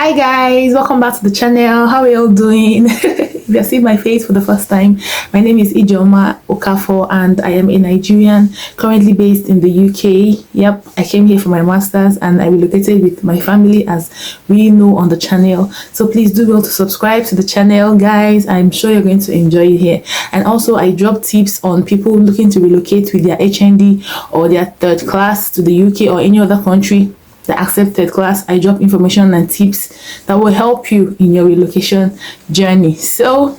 Hi guys, welcome back to the channel. How are you all doing? If you're seeing my face for the first time, my name is Ijeoma Okafor and I am a Nigerian currently based in the UK. Yep, I came here for my masters and I relocated with my family, as we know on the channel. So please do well to subscribe to the channel, guys. I'm sure you're going to enjoy it here. And also I drop tips on people looking to relocate with their HND or their third class to the UK or any other country the accepted class. I drop information and tips that will help you in your relocation journey, so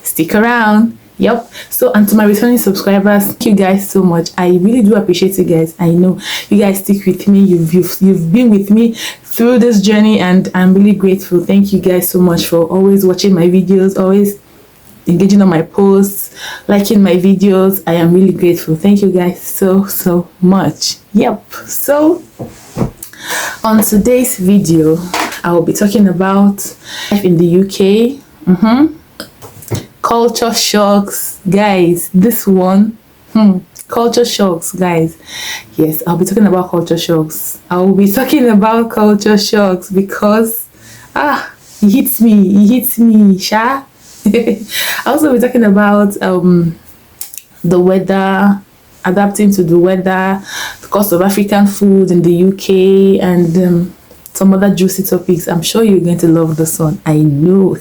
stick around. Yep. So, and to my returning subscribers, thank you guys so much. I really do appreciate you guys. I know you guys stick with me. You've been with me through this journey and I'm really grateful. Thank you guys so much for always watching my videos, always engaging on my posts, liking my videos. I am really grateful. Thank you guys so much. Yep. So on today's video, I will be talking about life in the UK. Culture shocks, guys. This one, culture shocks, guys. Yes, I'll be talking about culture shocks. I will be talking about culture shocks because it hits me, sha. I'll also be talking about the weather, adapting to the weather, the cost of African food in the UK, and some other juicy topics. I'm sure you're going to love this one. I know.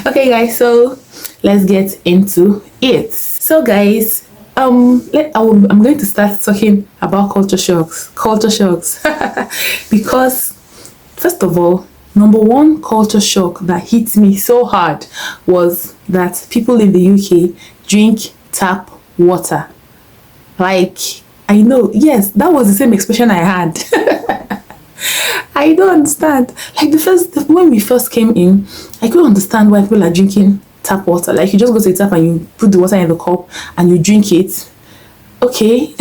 Okay, guys, so let's get into it. So, guys, I'm going to start talking about culture shocks. Because, first of all, number one culture shock that hit me so hard was that people in the UK drink tap water. Like, I know, yes, that was the same expression I had. I don't understand. Like, when we first came in, I couldn't understand why people are drinking tap water. Like, you just go to the tap and you put the water in the cup and you drink it. Okay.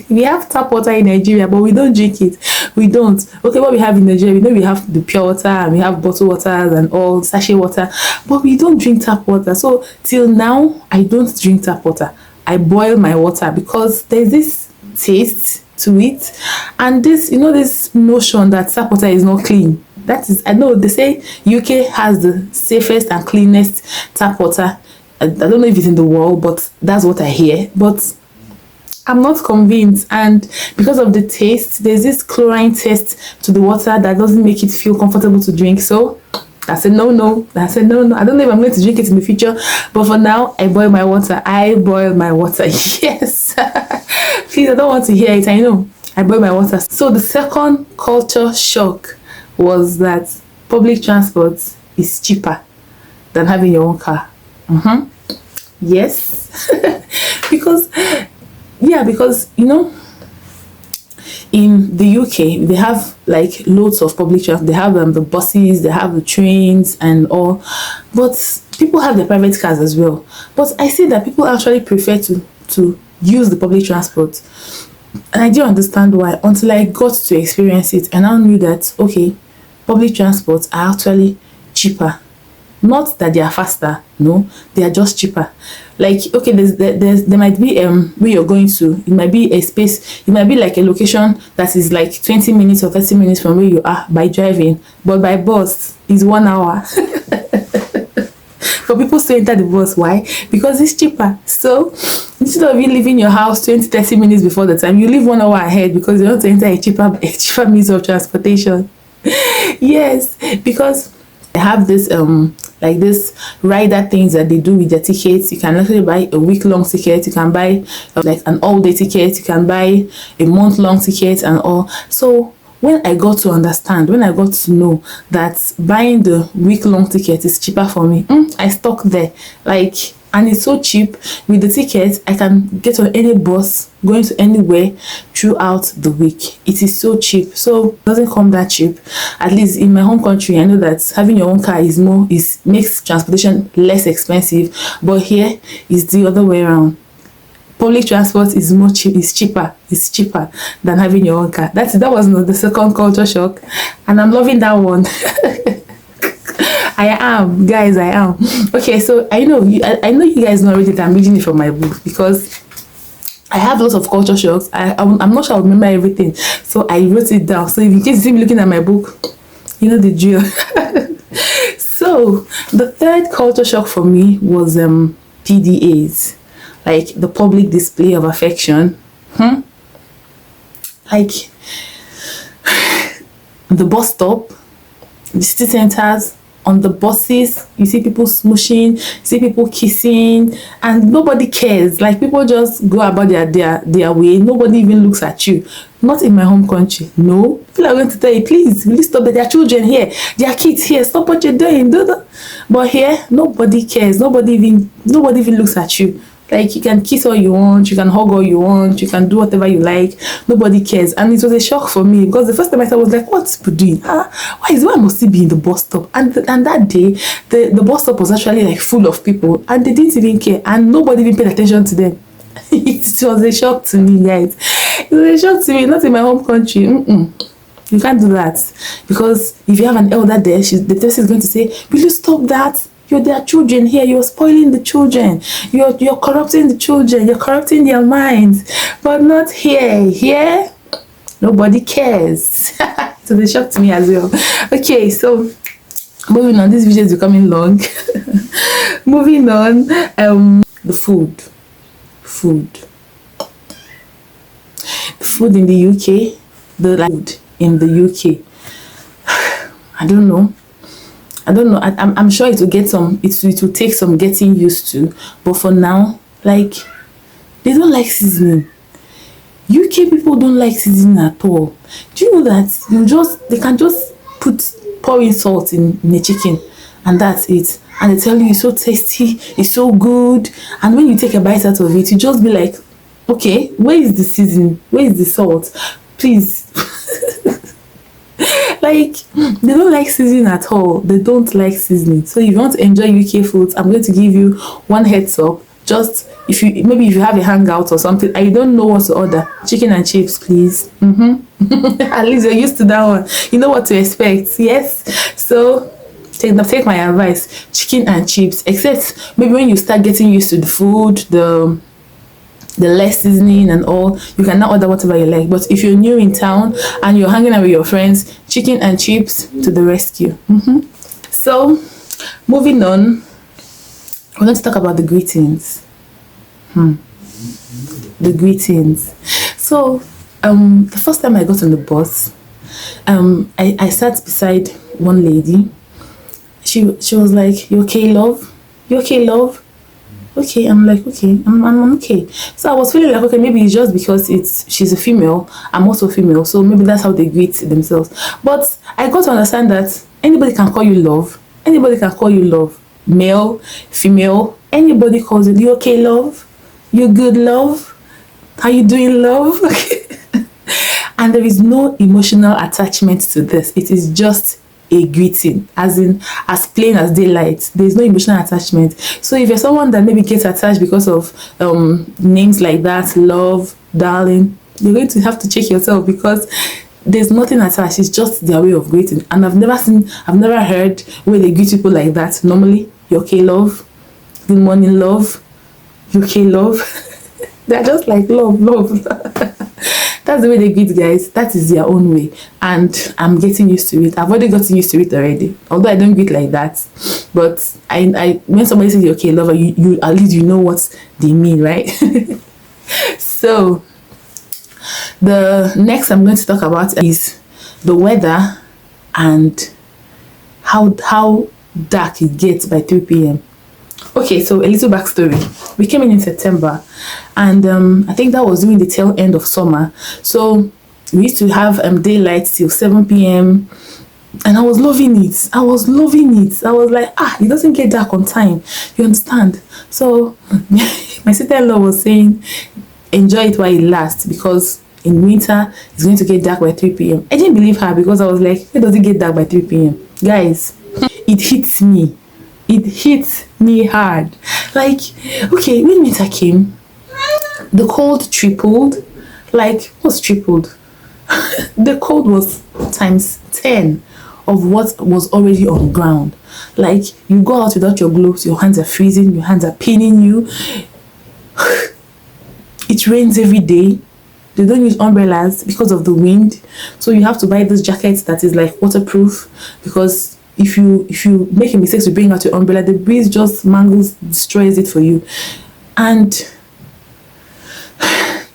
We have tap water in Nigeria, but we don't drink it. We don't. Okay, what we have in Nigeria, we know we have the pure water and we have bottled waters and all sachet water, but we don't drink tap water. So till now, I don't drink tap water. I boil my water because there's this taste to it, and this, this notion that tap water is not clean. That is, I know they say UK has the safest and cleanest tap water. I don't know if it's in the world, but that's what I hear. But I'm not convinced, and because of the taste, there's this chlorine taste to the water that doesn't make it feel comfortable to drink. So I said no. I don't know if I'm going to drink it in the future, but for now, I boil my water. Yes. Please, I don't want to hear it. I know. I boil my water. So the second culture shock was that public transport is cheaper than having your own car. Yes. because in the UK, they have like loads of public transport. They have the buses, they have the trains and all. But people have their private cars as well. But I see that people actually prefer to use the public transport. And I didn't understand why until I got to experience it. And I knew that, okay, public transports are actually cheaper. Not that they are faster, no, they are just cheaper. Like, okay, there might be where you're going to, it might be a space, it might be like a location that is like 20 minutes or 30 minutes from where you are by driving, but by bus is 1 hour. For people to enter the bus, why? Because it's cheaper. So instead of you leaving your house 20-30 minutes before the time, you leave 1 hour ahead because you want to enter a cheaper means of transportation. Yes, because they have this like this rider things that they do with their tickets. You can actually buy a week-long ticket, you can buy like an all-day ticket, you can buy a month-long ticket and all. So when I got to understand, when I got to know that buying the week-long ticket is cheaper for me, I stuck there. Like, and it's so cheap. With the ticket, I can get on any bus going to anywhere throughout the week. It is so cheap. So it doesn't come that cheap. At least in my home country, I know that having your own car makes transportation less expensive. But here is the other way around. Public transport is cheaper. It's cheaper than having your own car. That was the second culture shock, and I'm loving that one. I am, guys. I am. Okay, so I know you guys know already that I'm reading it from my book because I have lots of culture shocks. I'm not sure I remember everything, so I wrote it down. So if in case you see me looking at my book, You know the drill. So the third culture shock for me was PDAs, like the public display of affection. Like the bus stop, the city centers, on the buses, you see people smooshing, see people kissing, and nobody cares. Like people just go about their way. Nobody even looks at you. Not in my home country. No. People are going to tell you, please, will you stop that? There are children here, there are kids here, stop what you're doing. But here, nobody cares. Nobody even looks at you. Like you can kiss all you want, you can hug all you want, you can do whatever you like. Nobody cares. And it was a shock for me because the first time I saw, I was like, what's people doing? Why must he be in the bus stop? And that day, the bus stop was actually like full of people and they didn't even care and nobody even paid attention to them. It was a shock to me, guys. It was a shock to me, not in my home country. You can't do that. Because if you have an elder there, the person is going to say, will you stop that? There are children here. You're spoiling the children. You're corrupting the children. You're corrupting their minds. But not here. Here, nobody cares. So they shocked me as well. Okay, so moving on. This video is becoming long. Moving on. The food. The food in the UK. The food in the UK. I don't know. I'm sure it will take some getting used to, but for now, like, they don't like seasoning. UK people don't like seasoning at all. Do you know that they can just pour in salt in a chicken and that's it, and they tell you it's so tasty, it's so good, and when you take a bite out of it, you just be like, okay, where is the seasoning, where is the salt, please. Like, they don't like seasoning at all. They don't like seasoning. So if you want to enjoy UK foods, I'm going to give you one heads up. Just if you have a hangout or something and you don't know what to order, chicken and chips, please. At least you're used to that one. You know what to expect. Yes. So take my advice, chicken and chips. Except maybe when you start getting used to the food, the less seasoning and all, you can now order whatever you like. But if you're new in town and you're hanging out with your friends, chicken and chips to the rescue. So moving on, we're going to talk about the greetings. The greetings. So the first time I got on the bus, I sat beside one lady. She was like, you okay, love? You okay, love? Okay, I'm like, okay, I'm okay. So I was feeling like, okay, maybe it's just because she's a female, I'm also female, so maybe that's how they greet themselves. But I got to understand that anybody can call you love. Anybody can call you love. Male, female, anybody calls you. You okay, love? You good, love? How you doing, love? And there is no emotional attachment to this. It is just a greeting, as plain as daylight. There's no emotional attachment. So if you're someone that maybe gets attached because of names like that, love, darling, you're going to have to check yourself, because there's nothing attached. It's just their way of greeting. And I've never heard where they greet people like that. Normally, you okay, love? Good morning, love? You okay, love? They're just like love. That's the way they greet guys. That is their own way, and I'm getting used to it. I've already gotten used to it already, although I don't greet like that. But I when somebody says okay, lover, you at least you know what they mean, right? So the next I'm going to talk about is the weather and how dark it gets by 3 p.m. Okay, so a little backstory. We came in September, and I think that was during the tail end of summer. So we used to have daylight till 7 p.m. and I was loving it. I was like, it doesn't get dark on time. You understand? So my sister-in-law was saying, enjoy it while it lasts, because in winter it's going to get dark by 3 p.m. I didn't believe her, because I was like, it doesn't get dark by 3 p.m. Guys, it hits me. It hit me hard. Like, okay, when winter came, the cold tripled. Like, what's tripled? The cold was times 10 of what was already on ground. Like, you go out without your gloves, your hands are freezing, your hands are paining you. It rains every day. they don't use umbrellas because of the wind. So you have to buy this jacket that is like waterproof, because if you make a mistake to bring out your umbrella, the breeze just mangles, destroys it for you. And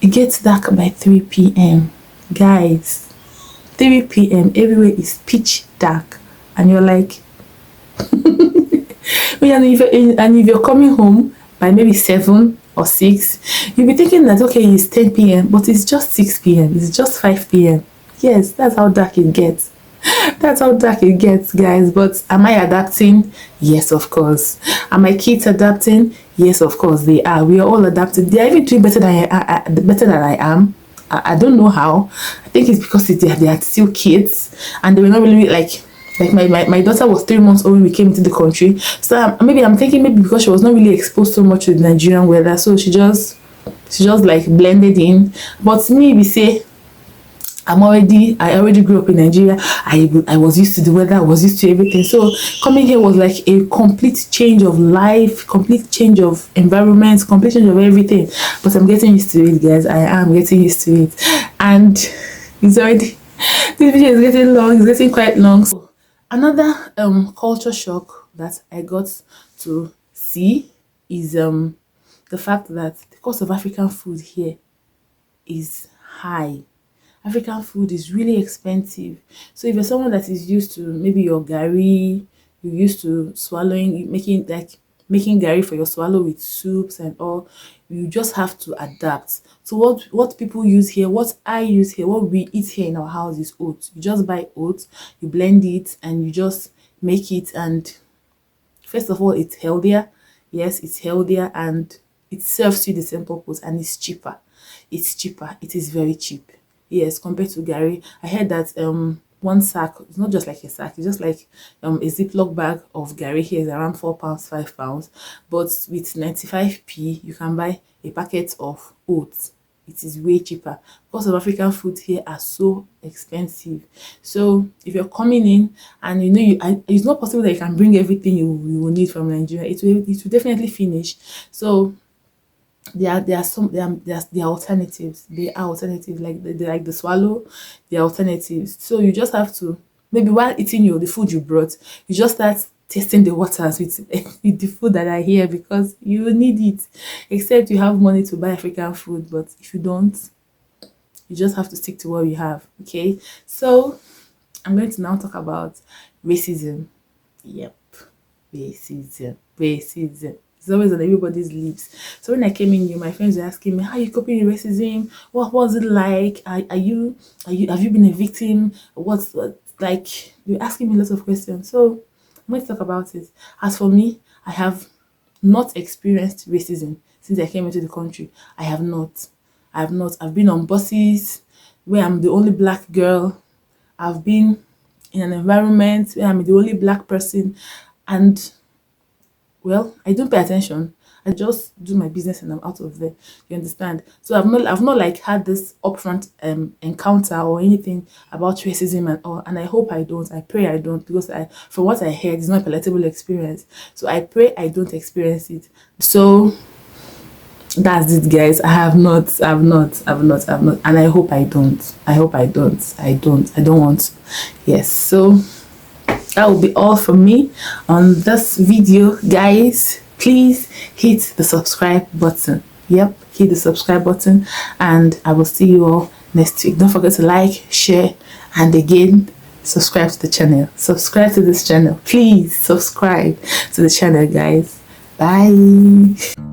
it gets dark by 3 p.m. guys. 3 p.m. everywhere is pitch dark, and you're like and if you're coming home by maybe 7 or 6, you'll be thinking that okay, it's 10 p.m. but it's just 6 p.m. it's just 5 p.m. Yes, that's how dark it gets. That's how dark it gets, guys. But am I adapting? Yes, of course. Are my kids adapting? Yes, of course they are. We are all adapting. They are even doing better than I am. I don't know how. I think it's because they are still kids, and they were not really like my daughter was 3 months old when we came into the country. So maybe I'm thinking maybe because she was not really exposed so much to the Nigerian weather, so she just like blended in. But me, we say I already grew up in Nigeria. I was used to the weather, I was used to everything. So coming here was like a complete change of life, complete change of environment, complete change of everything. But I'm getting used to it, guys. I am getting used to it. And it's already, this video is getting long, it's getting quite long. So another culture shock that I got to see is the fact that the cost of African food here is high. African food is really expensive. So if you're someone that is used to maybe your gari, you're used to making gari for your swallow with soups and all, you just have to adapt. So what people use here, what I use here, what we eat here in our house is oats. You just buy oats, you blend it, and you just make it. And first of all, it's healthier. Yes, it's healthier, and it serves you the same purpose, and it's cheaper. It's cheaper. It is very cheap. Yes, compared to gari. I heard that one sack, it's not just like a sack, it's just like a Ziploc bag of gari here is around £4, £5. But with 95p, you can buy a packet of oats. It is way cheaper. Because of African food here are so expensive. So if you're coming in and it's not possible that you can bring everything you will need from Nigeria. It will definitely finish. So there are alternatives. There are alternatives like the swallow. There are alternatives. So you just have to, maybe while eating the food you brought, you just start tasting the waters with the food that are here, because you will need it. Except you have money to buy African food, but if you don't, you just have to stick to what you have. Okay, so I'm going to now talk about racism. Yep, racism. It's always on everybody's lips. So when I came in here, my friends were asking me, how are you coping with racism? What was it like? Have you been a victim? What's like, you're asking me lots of questions. So I'm going to talk about it. As for me, I have not experienced racism since I came into the country. I have not. I've been on buses where I'm the only black girl. I've been in an environment where I'm the only black person, and well, I don't pay attention. I just do my business and I'm out of there. You understand? So I've not like had this upfront encounter or anything about racism and all. And I hope I don't. I pray I don't, because from what I heard, it's not a palatable experience. So I pray I don't experience it. So that's it, guys. I've not, and I hope I don't. I don't want. Yes. So that will be all from me on this video, guys. Please hit the subscribe button. Yep, hit the subscribe button, and I will see you all next week. Don't forget to like, share, and again, subscribe to the channel. Subscribe to this channel. Please subscribe to the channel, guys. Bye.